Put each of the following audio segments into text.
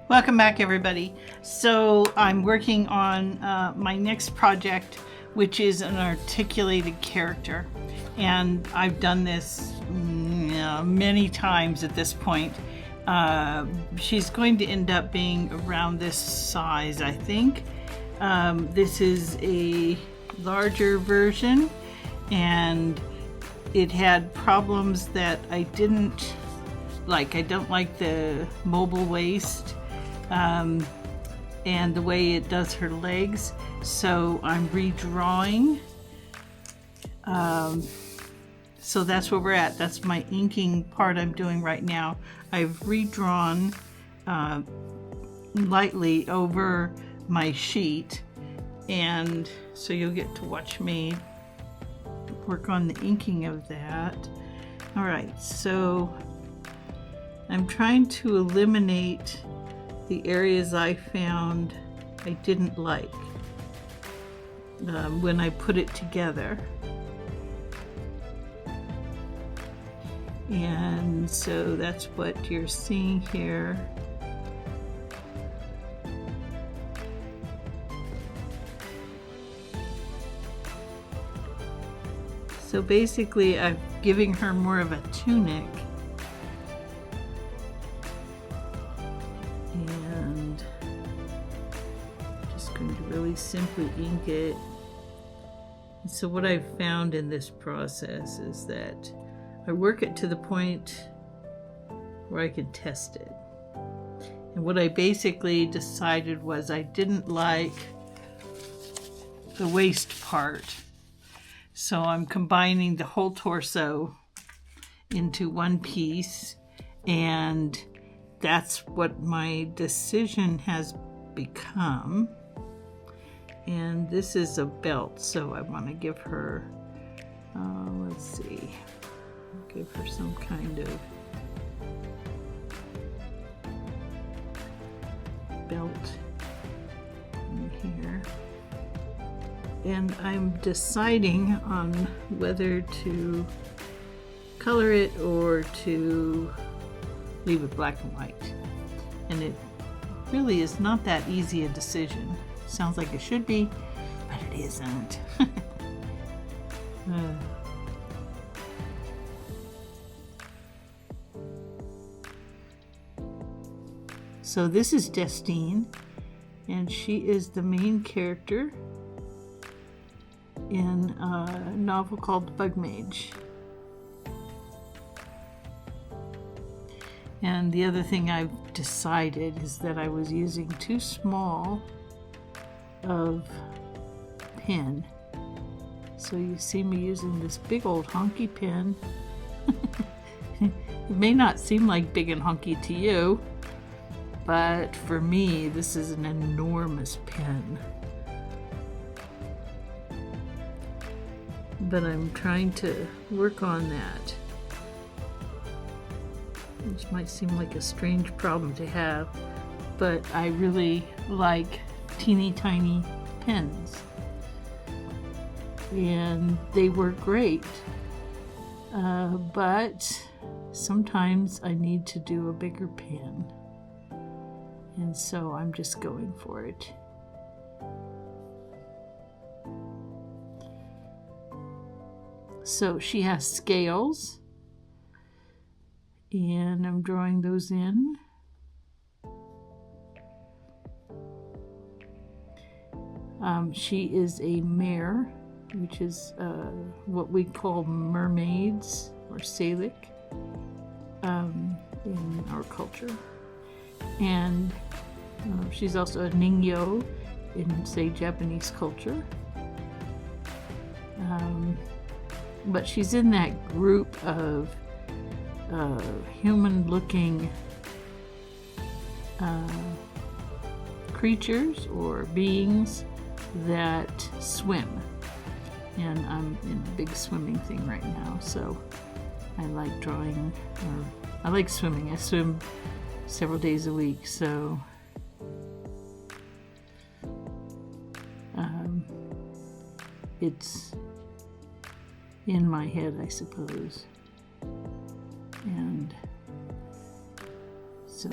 Welcome back, everybody. So I'm working on my next project, which is an articulated character. And I've done this many times at this point. She's going to end up being around this size, I think. This is a larger version, and it had problems that I didn't like. I don't like the mobile waist and the way it does her legs, so I'm redrawing. So that's where we're at. That's my inking part I'm doing right now. I've redrawn lightly over my sheet, and so you'll get to watch me work on the inking of that. All right, so I'm trying to eliminate the areas I found I didn't like when I put it together. And so that's what you're seeing here. So basically I'm giving her more of a tunic. And just going to really simply ink it. And so what I've found in this process is that I work it to the point where I can test it. And what I basically decided was I didn't like the waist part. So I'm combining the whole torso into one piece, and that's what my decision has become. And this is a belt, so I want to give her, let's see, give her some kind of belt in here. And I'm deciding on whether to color it or to leave it black and white. And it really is not that easy a decision. Sounds like it should be, but it isn't. So this is Destine, and she is the main character in a novel called The Bug Mage. And the other thing I've decided is that I was using too small of pen. So you see me using this big old honky pen. It may not seem like big and honky to you, but for me, this is an enormous pen. But I'm trying to work on that, which might seem like a strange problem to have, but I really like teeny tiny pens, and they work great. But sometimes I need to do a bigger pen, and so I'm just going for it. So she has scales, and I'm drawing those in. She is a mare, which is what we call mermaids or Salic in our culture. And she's also a Ningyo in, say, Japanese culture. But she's in that group of human-looking creatures or beings that swim. And I'm in a big swimming thing right now, so I like drawing, or I like swimming. I swim several days a week, so it's in my head, I suppose. And so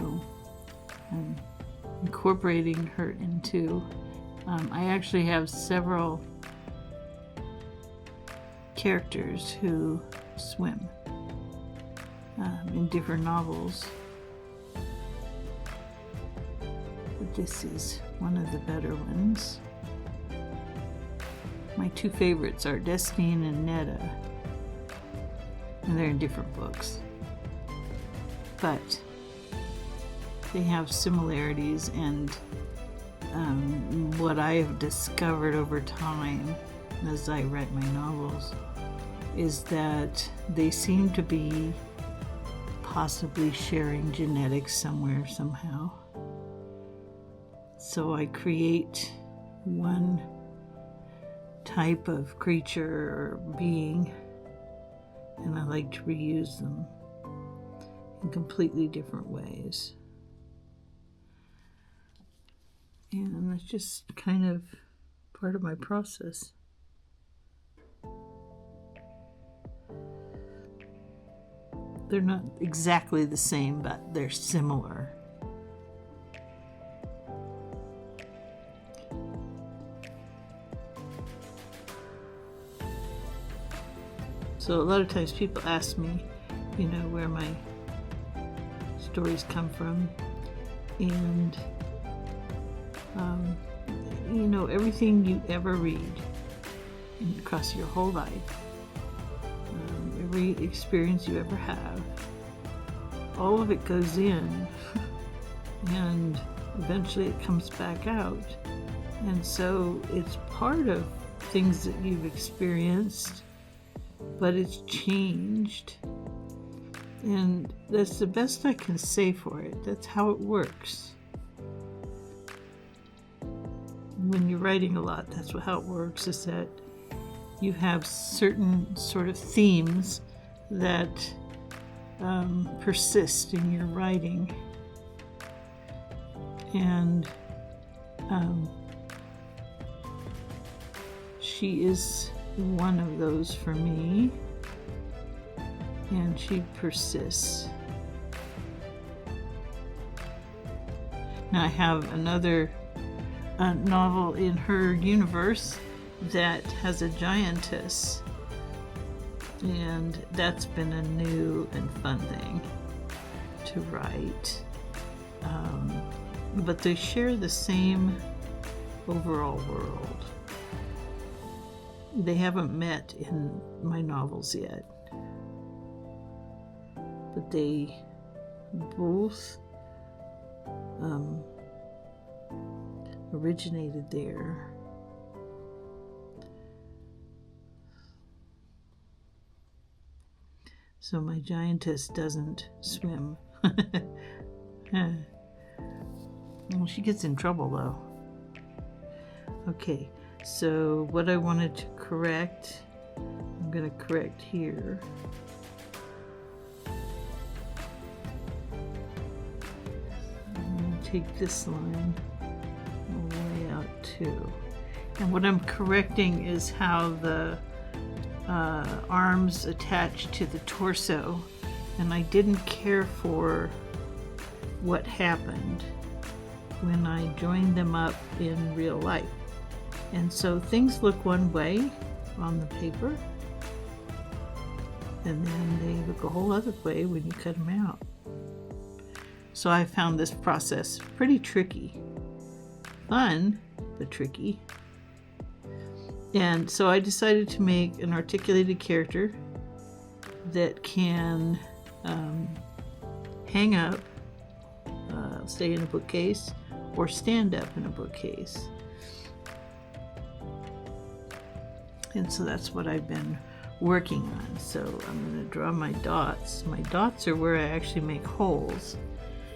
I'm incorporating her into. I actually have several characters who swim in different novels. But this is one of the better ones. My two favorites are Destine and Netta, and they're in different books. But they have similarities, and what I have discovered over time as I write my novels is that they seem to be possibly sharing genetics somewhere, somehow. So I create one type of creature or being, and I like to reuse them in completely different ways. And that's just kind of part of my process. They're not exactly the same, but they're similar. So a lot of times people ask me, where my stories come from. And, everything you ever read across your whole life, every experience you ever have, all of it goes in and eventually it comes back out. And so it's part of things that you've experienced, but it's changed. And that's the best I can say for it. That's how it works. When you're writing a lot, that's how it works, is that you have certain sort of themes that persist in your writing. And she is one of those for me, and she persists. Now I have another novel in her universe that has a giantess, and that's been a new and fun thing to write. But they share the same overall world. They haven't met in my novels yet, but they both originated there. So my giantess doesn't swim. Well, she gets in trouble though. Okay, so what I wanted to correct, I'm going to correct here. I'm going to take this line all the way out too. And what I'm correcting is how the arms attach to the torso, and I didn't care for what happened when I joined them up in real life. And so things look one way on the paper, and then they look a whole other way when you cut them out. So I found this process pretty tricky. Fun, but tricky. And so I decided to make an articulated character that can hang up, stay in a bookcase, or stand up in a bookcase. And so that's what I've been working on. So I'm going to draw my dots. My dots are where I actually make holes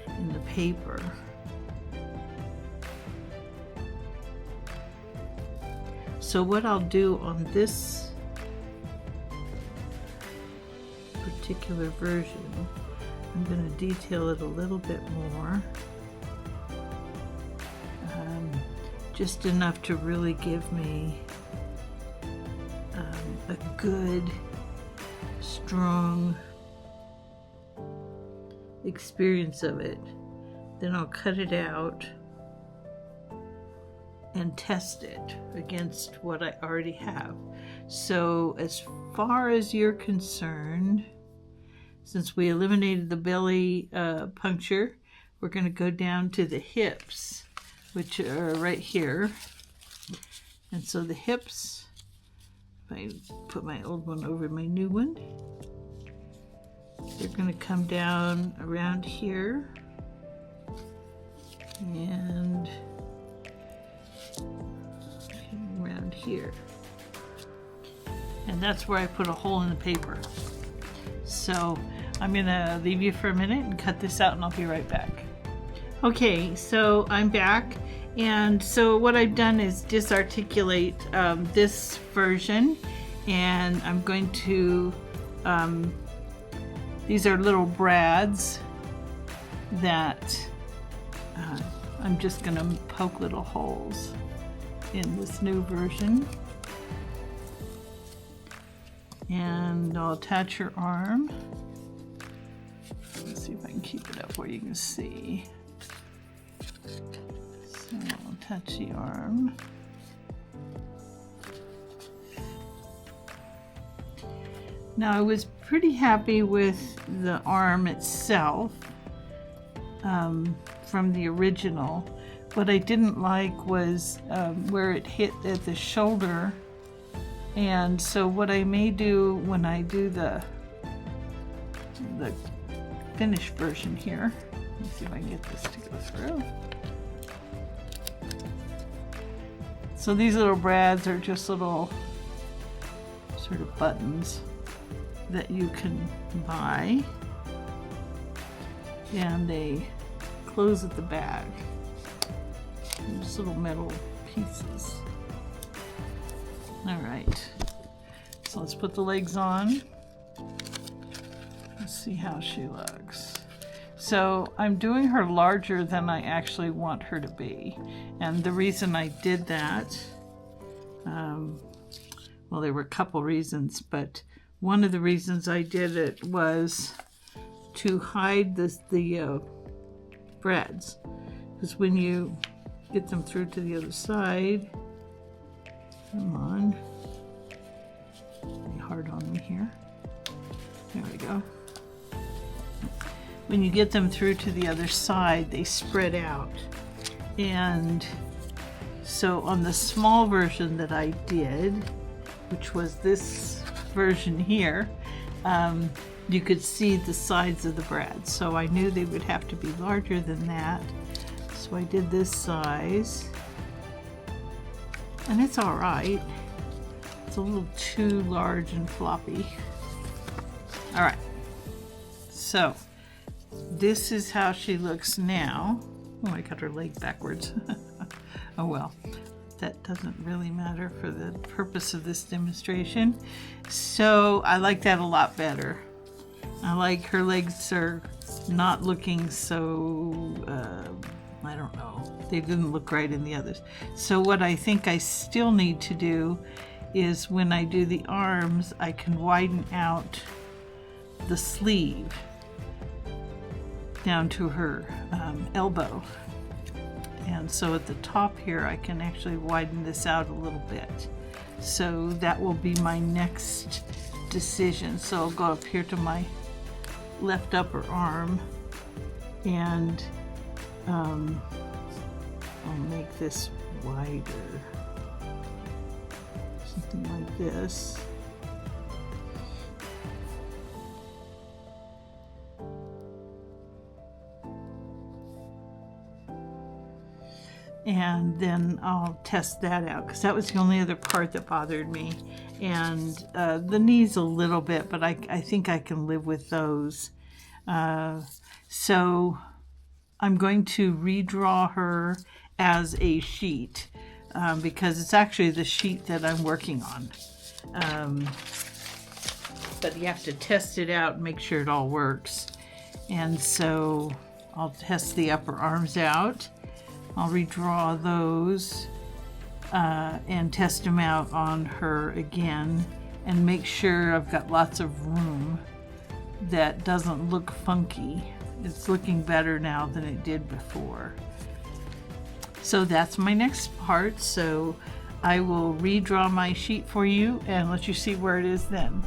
in the paper. So what I'll do on this particular version, I'm going to detail it a little bit more. Just enough to really give me a good, strong experience of it. Then I'll cut it out and test it against what I already have. So as far as you're concerned, since we eliminated the belly puncture, we're going to go down to the hips, which are right here. And so the hips, if I put my old one over my new one, they're going to come down around here and around here. And that's where I put a hole in the paper. So I'm going to leave you for a minute and cut this out, and I'll be right back. Okay, so I'm back. And so what I've done is disarticulate this version, and I'm going to, these are little brads that I'm just going to poke little holes in this new version. And I'll attach your arm. Let's see if I can keep it up where you can see. So I'll attach the arm. Now I was pretty happy with the arm itself from the original. What I didn't like was where it hit at the shoulder. And so what I may do when I do the finished version here, let me see if I can get this to go through. So these little brads are just little sort of buttons that you can buy, and they close at the back. They're just little metal pieces. All right, so let's put the legs on. Let's see how she looks. So I'm doing her larger than I actually want her to be. And the reason I did that, well, there were a couple reasons, but one of the reasons I did it was to hide the brads. Because when you get them through to the other side, come on, be hard on me here. There we go. When you get them through to the other side, they spread out. And so on the small version that I did, which was this version here, you could see the sides of the brad. So I knew they would have to be larger than that. So I did this size. And it's all right. It's a little too large and floppy. All right. So this is how she looks now. Oh, I got her leg backwards. Oh well, that doesn't really matter for the purpose of this demonstration. So I like that a lot better. I like her legs are not looking so, I don't know, they didn't look right in the others. So what I think I still need to do is when I do the arms, I can widen out the sleeve down to her elbow. And so at the top here, I can actually widen this out a little bit. So that will be my next decision. So I'll go up here to my left upper arm, and I'll make this wider. Something like this. And then I'll test that out, because that was the only other part that bothered me. And the knees a little bit, but I think I can live with those. So I'm going to redraw her as a sheet, because it's actually the sheet that I'm working on. But you have to test it out and make sure it all works. And so I'll test the upper arms out. I'll redraw those and test them out on her again and make sure I've got lots of room that doesn't look funky. It's looking better now than it did before. So that's my next part. So I will redraw my sheet for you and let you see where it is then.